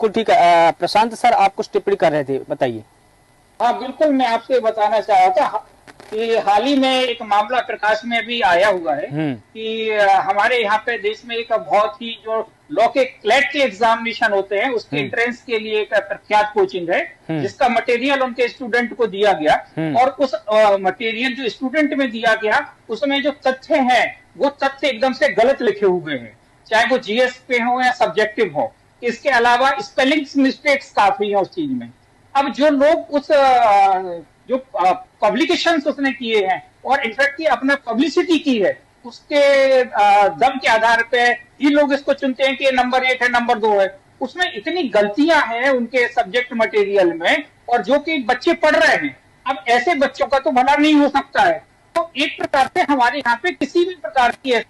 बिल्कुल ठीक है। प्रशांत सर, आप कुछ टिप्पणी कर रहे थे, बताइए। हाँ बिल्कुल, मैं आपसे बताना चाह रहा था कि हाल ही में एक मामला प्रकाश में भी आया हुआ है कि हमारे यहाँ पे देश में एक बहुत ही जो लॉ के क्लैट के एग्जामिनेशन होते हैं उसके एंट्रेंस के लिए एक प्रख्यात कोचिंग है जिसका मटेरियल उनके स्टूडेंट को दिया गया। और उस मटेरियल जो स्टूडेंट में दिया गया उसमें जो तथ्य हैं वो तथ्य एकदम से गलत लिखे हुए हैं, चाहे वो जीएस पे हो या सब्जेक्टिव हो। इसके अलावा स्पेलिंग मिस्टेक्स काफी है उस चीज में। अब जो लोग उस जो पब्लिकेशंस उसने किए हैं और इनफैक्ट की अपना पब्लिसिटी की है उसके दम के आधार पे ही लोग इसको चुनते हैं कि ये नंबर 1 है, नंबर 2 है। उसमें इतनी गलतियां हैं उनके सब्जेक्ट मटेरियल में और जो कि बच्चे पढ़ रहे हैं। अब ऐसे बच्चों का तो भला नहीं हो सकता है। तो एक प्रकार से हमारे यहाँ पे किसी भी प्रकार की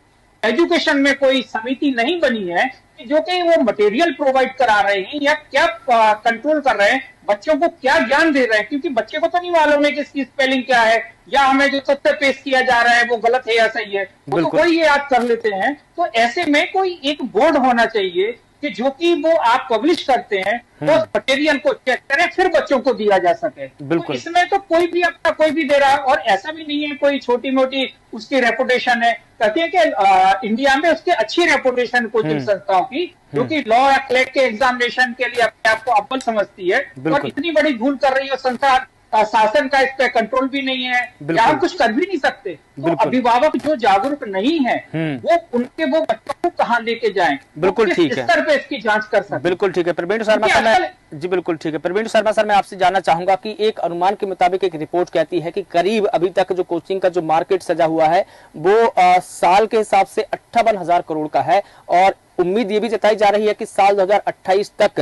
एजुकेशन में कोई समिति नहीं बनी है कि जो कि वो मटेरियल प्रोवाइड करा रहे हैं या क्या कंट्रोल कर रहे हैं, बच्चों को क्या ज्ञान दे रहे हैं, क्योंकि बच्चे को तो नहीं मालूम है कि इसकी स्पेलिंग क्या है या हमें जो तथ्य पेश किया जा रहा है वो गलत है या सही है, वो तो वही याद कर लेते हैं। तो ऐसे में कोई एक बोर्ड होना चाहिए कि जो कि वो आप पब्लिश करते हैं तो मटेरियल को चेक करें फिर बच्चों को दिया जा सके। तो इसमें तो कोई भी अपना कोई भी दे रहा है और ऐसा भी नहीं है कोई छोटी मोटी उसकी रेपुटेशन है। कहते हैं कि इंडिया में उसकी अच्छी रेपुटेशन कोचिंग संस्थाओं की जो कि लॉ या क्लैट के एग्जामिनेशन के लिए अपने आप को अव्वल समझती है और इतनी बड़ी भूल कर रही है संस्था, शासन का इस पर कंट्रोल भी नहीं है या हम कुछ कर भी नहीं सकते। तो अभिभावक जो जागरूक नहीं है वो वो बच्चों को कहाँ लेके जाएं, बिल्कुल ठीक है, स्तर पे इसकी जांच कर सकते। बिल्कुल ठीक है। प्रवीण शर्मा सर, जी बिल्कुल ठीक है। प्रवीण शर्मा सर, मैं आपसे जानना चाहूंगा कि एक अनुमान के मुताबिक एक रिपोर्ट कहती है कि करीब अभी तक जो कोचिंग का जो मार्केट सजा हुआ है वो साल के हिसाब से 58,000 करोड़ का है और उम्मीद ये भी जताई जा रही है कि साल 2028 तक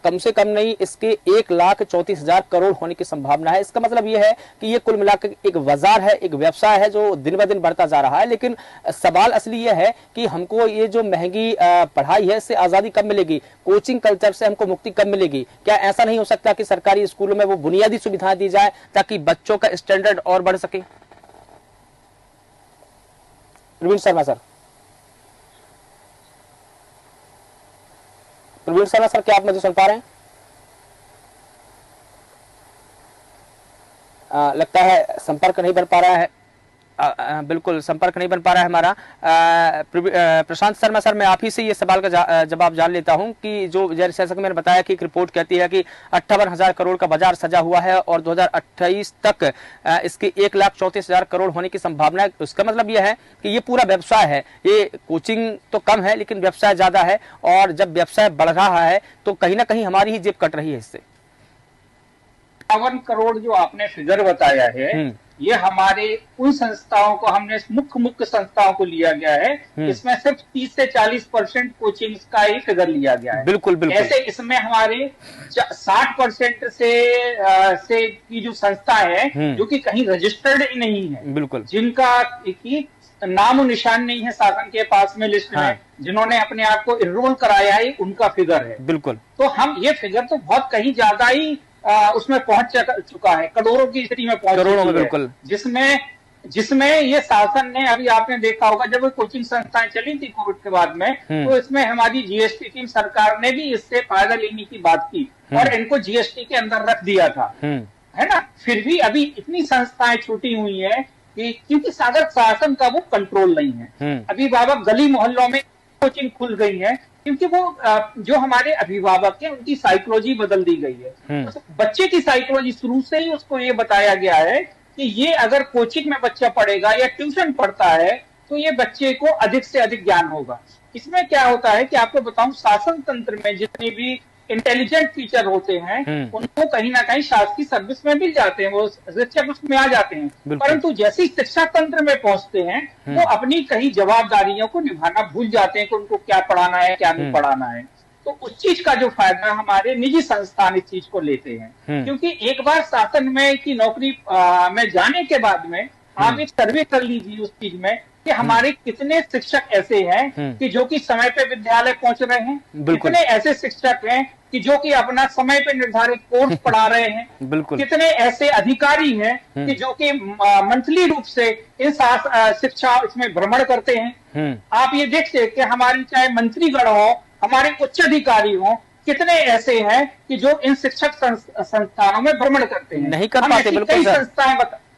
कम से कम नहीं इसके 1,34,000 करोड़ होने की संभावना है। इसका मतलब ये है कि ये कुल मिलाकर एक बाजार है, एक व्यवसाय है जो दिन ब दिन बढ़ता जा रहा है। लेकिन सवाल असली ये है कि हमको ये जो महंगी पढ़ाई है इससे आजादी कब मिलेगी, कोचिंग कल्चर से हमको मुक्ति कब मिलेगी? क्या ऐसा नहीं हो सकता कि सरकारी स्कूलों में वो बुनियादी सुविधाएं दी जाए ताकि बच्चों का स्टैंडर्ड और बढ़ सके? प्रवीण शर्मा सर, प्रवीण शर्मा सर, क्या आप मुझे सुन पा रहे हैं? लगता है संपर्क नहीं बन पा रहा है। बिल्कुल संपर्क नहीं बन पा रहा है हमारा। प्रशांत शर्मा सर, मैं आप ही से ये सवाल का जवाब जान लेता हूं कि जो जैसा कि मैंने बताया कि एक रिपोर्ट कहती है कि 58,000 करोड़ का बाजार सजा हुआ है और 2028 तक इसके 1,34,000 करोड़ होने की संभावना है। उसका मतलब यह है कि ये पूरा व्यवसाय है, ये कोचिंग तो कम है लेकिन व्यवसाय ज्यादा है और जब व्यवसाय बढ़ रहा है तो कहीं ना कहीं हमारी ही जेब कट रही है इससे। 52 करोड़ जो आपने फिगर बताया है ये हमारे उन संस्थाओं को, हमने मुख्य संस्थाओं को लिया गया है। इसमें सिर्फ 30 से 40% कोचिंग का ही फिगर लिया गया है। बिल्कुल बिल्कुल। ऐसे इसमें हमारे 60% से की जो संस्था है जो कि कहीं रजिस्टर्ड ही नहीं है, बिल्कुल, जिनका की नाम निशान नहीं है शासन के पास में लिस्ट में, जिन्होंने अपने आप को इनरोल कराया है, उनका फिगर है। बिल्कुल। तो हम ये फिगर तो बहुत कहीं ज्यादा ही उसमें पहुंच चुका है, करोड़ों की स्थिति में पहुंच चुकी है, बिल्कुल। जिसमें ये शासन ने, अभी आपने देखा होगा जब कोचिंग संस्थाएं चली थी कोविड के बाद में, तो इसमें हमारी जीएसटी टीम सरकार ने भी इससे फायदा लेने की बात की और इनको जीएसटी के अंदर रख दिया था, है ना। फिर भी अभी इतनी संस्थाएं छूटी हुई है कि क्योंकि सागर शासन का वो कंट्रोल नहीं है। अभिभावक गली मोहल्लों में कोचिंग खुल गई है क्योंकि वो जो हमारे अभिभावक हैं उनकी साइकोलॉजी बदल दी गई है। तो बच्चे की साइकोलॉजी शुरू से ही उसको ये बताया गया है कि ये अगर कोचिंग में बच्चा पढ़ेगा या ट्यूशन पढ़ता है तो ये बच्चे को अधिक से अधिक ज्ञान होगा। इसमें क्या होता है कि आपको बताऊं, शासन तंत्र में जितनी भी इंटेलिजेंट टीचर होते हैं उनको कहीं ना कहीं शासकीय सर्विस में मिल जाते हैं, वो शिक्षक उसमें आ जाते हैं, परंतु जैसे ही शिक्षा तंत्र में पहुंचते हैं वो अपनी कहीं जवाबदारियों को निभाना भूल जाते हैं कि उनको क्या पढ़ाना है क्या नहीं पढ़ाना है। तो उस चीज का जो फायदा हमारे निजी संस्थान इस चीज को लेते हैं, क्योंकि एक बार शासन में की नौकरी में जाने के बाद में आप एक सर्वे कर लीजिए उस चीज में कि हमारे कितने शिक्षक ऐसे हैं कि जो कि समय पे विद्यालय पहुंच रहे हैं, कितने ऐसे शिक्षक हैं कि जो कि अपना समय पे निर्धारित कोर्स पढ़ा रहे हैं, कितने ऐसे अधिकारी हैं कि जो कि मंथली रूप से इन शिक्षा इसमें भ्रमण करते हैं। आप ये देखिए कि हमारी चाहे मंत्रीगण हो, हमारे उच्च अधिकारी हो, कितने ऐसे हैं कि जो इन शिक्षक संस्थानों में भ्रमण करते हैं? नहीं कर हम पाते, ऐसी बिल्कुल कई सर। संस्थाएं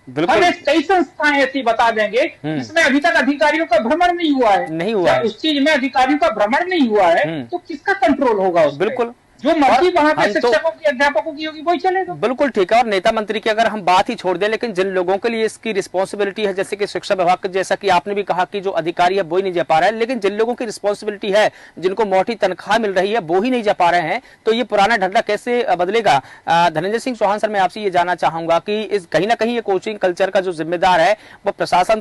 बिल्कुल। हम कई संस्थाएं ऐसी बता देंगे जिसमें अभी तक अधिकारियों का भ्रमण नहीं हुआ है। नहीं हुआ है। उस चीज में अधिकारियों का भ्रमण नहीं हुआ है तो किसका कंट्रोल होगा उसमें? बिल्कुल। जो मर्जी वहां पे हम तो शिक्षकों की, अध्यापकों की होगी वही चलेगा। बिल्कुल ठीक है। और नेता मंत्री की अगर हम बात ही छोड़ दें, लेकिन जिन लोगों के लिए इसकी रिस्पॉन्सिबिलिटी है, जैसे कि शिक्षा विभाग, जैसा कि आपने भी कहा कि जो अधिकारी है वो ही नहीं जा पा रहा है, लेकिन जिन लोगों की रिस्पॉन्सिबिलिटी है, जिनको मोटी तनख्वाह मिल रही है, वो ही नहीं जा पा रहे हैं, तो ये पुराना ढंढा कैसे बदलेगा? धनंजय सिंह चौहान सर, मैं आपसे ये जानना चाहूंगा कि इस कहीं ना कहीं ये कोचिंग कल्चर का जो जिम्मेदार है वो प्रशासन